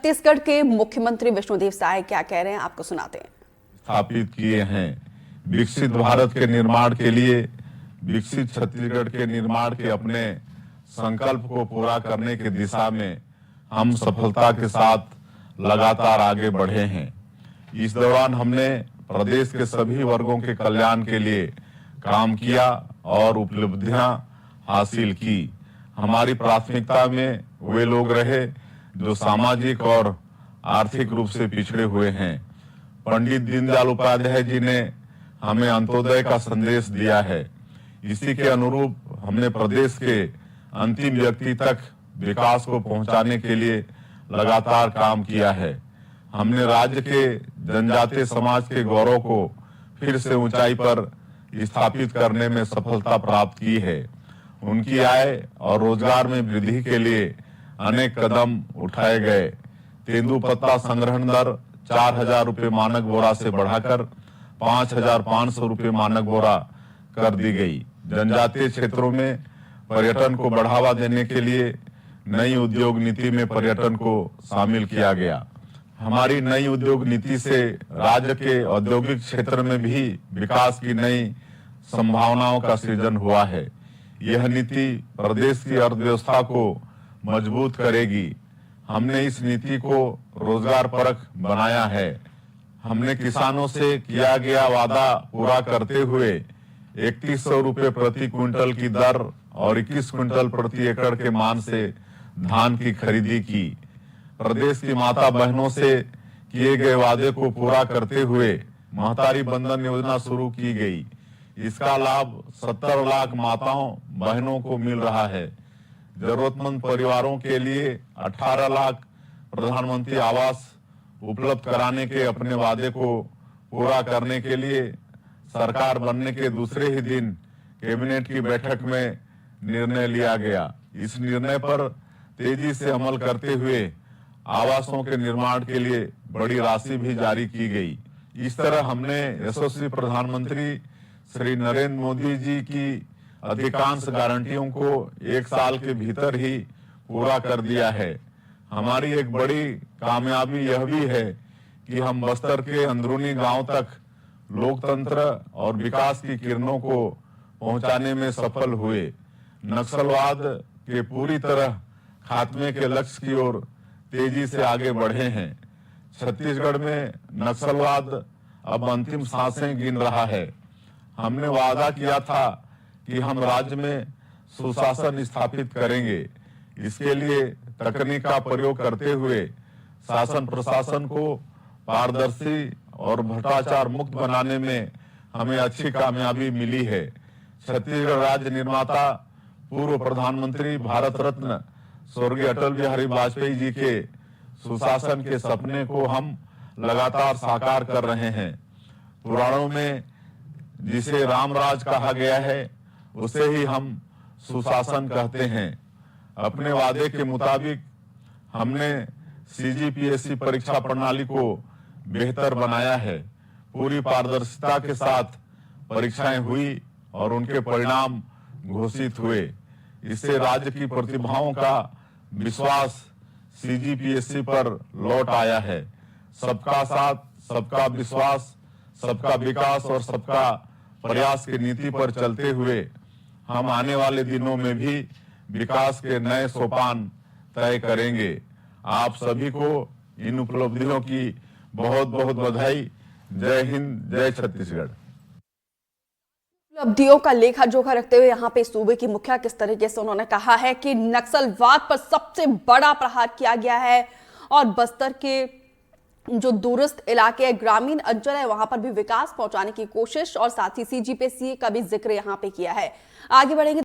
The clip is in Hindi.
छत्तीसगढ़ के मुख्यमंत्री विष्णुदेव साय क्या कह रहे हैं, आपको सुनाते हैं। स्थापित किए हैं। विकसित भारत के निर्माण के लिए, विकसित छत्तीसगढ़ के निर्माण के अपने संकल्प को पूरा करने की दिशा में हम सफलता के साथ लगातार आगे बढ़े हैं। इस दौरान हमने प्रदेश के सभी वर्गों के कल्याण के लिए काम किया और उपलब्धियां हासिल की। हमारी प्राथमिकता में वे लोग रहे जो सामाजिक और आर्थिक रूप से पिछड़े हुए हैं। पंडित दीनदयाल उपाध्याय जी ने हमें अंत्योदय का संदेश दिया है। इसी के अनुरूप हमने प्रदेश के अंतिम व्यक्ति तक विकास को पहुंचाने के लिए लगातार काम किया है। हमने राज्य के जनजातीय समाज के गौरव को फिर से ऊंचाई पर स्थापित करने में सफलता प्राप्त की है। उनकी आय और रोजगार में वृद्धि के लिए अनेक कदम उठाए गए। तेंदुपत्ता संग्रहण दर 4,000 रुपये मानक बोरा से बढ़ाकर 5,500 रुपये मानक बोरा कर दी गई। जनजातीय क्षेत्रों में पर्यटन को बढ़ावा देने के लिए नई उद्योग नीति में पर्यटन को शामिल किया गया। हमारी नई उद्योग नीति से राज्य के औद्योगिक क्षेत्र में भी विकास की नई संभावनाओं का सृजन हुआ है। यह नीति प्रदेश की अर्थव्यवस्था को मजबूत करेगी। हमने इस नीति को रोजगार परक बनाया है। हमने किसानों से किया गया वादा पूरा करते हुए 3100 रुपये प्रति क्विंटल की दर और 21 क्विंटल प्रति एकड़ के मान से धान की खरीदी की। प्रदेश की माता बहनों से किए गए वादे को पूरा करते हुए महतारी बंधन योजना शुरू की गई। इसका लाभ 70 लाख माताओं बहनों को मिल रहा है। जरूरतमंद परिवारों के लिए 18 लाख प्रधानमंत्री आवास उपलब्ध कराने के अपने वादे को पूरा करने के लिए सरकार बनने के दूसरे ही दिन कैबिनेट की बैठक में निर्णय लिया गया। इस निर्णय पर तेजी से अमल करते हुए आवासों के निर्माण के लिए बड़ी राशि भी जारी की गई। इस तरह हमने यशस्वी प्रधानमंत्री श्री नरेंद्र मोदी जी की अधिकांश गारंटियों को 1 साल के भीतर ही पूरा कर दिया है। हमारी एक बड़ी कामयाबी यह भी है कि हम बस्तर के अंदरूनी गांव तक लोकतंत्र और विकास की किरणों को पहुंचाने में सफल हुए। नक्सलवाद के पूरी तरह खात्मे के लक्ष्य की ओर तेजी से आगे बढ़े हैं। छत्तीसगढ़ में नक्सलवाद अब अंतिम सांसें गिन रहा है। हमने वादा किया था कि हम राज्य में सुशासन स्थापित करेंगे। इसके लिए तकनीक का प्रयोग करते हुए शासन प्रशासन को पारदर्शी और भ्रष्टाचार मुक्त बनाने में हमें अच्छी कामयाबी मिली है। छत्तीसगढ़ राज्य निर्माता पूर्व प्रधानमंत्री भारत रत्न स्वर्गीय अटल बिहारी वाजपेयी जी के सुशासन के सपने को हम लगातार साकार कर रहे हैं। पुराणों में जिसे रामराज कहा गया है उसे ही हम सुशासन कहते हैं। अपने वादे के मुताबिक हमने सीजीपीएससी परीक्षा प्रणाली को बेहतर बनाया है। पूरी पारदर्शिता के साथ परीक्षाएं हुई और उनके परिणाम घोषित हुए। इससे राज्य की प्रतिभाओं का विश्वास सीजीपीएससी पर लौट आया है। सबका साथ, सबका विश्वास, सबका विकास और सबका प्रयास की नीति पर चलते हुए हम आने वाले दिनों में भी विकास के नए सोपान तय करेंगे। आप सभी को इन उपलब्धियों की बहुत बहुत बधाई। जय हिंद, जय छत्तीसगढ़। उपलब्धियों का लेखा जोखा रखते हुए यहाँ पे सूबे की मुखिया किस तरीके से उन्होंने कहा है कि नक्सलवाद पर सबसे बड़ा प्रहार किया गया है और बस्तर के जो दूरस्थ इलाके है, ग्रामीण अंचल है, वहां पर भी विकास पहुंचाने की कोशिश और साथ ही सीजीपीएससी का भी जिक्र यहाँ पे किया है। आगे बढ़ेंगे।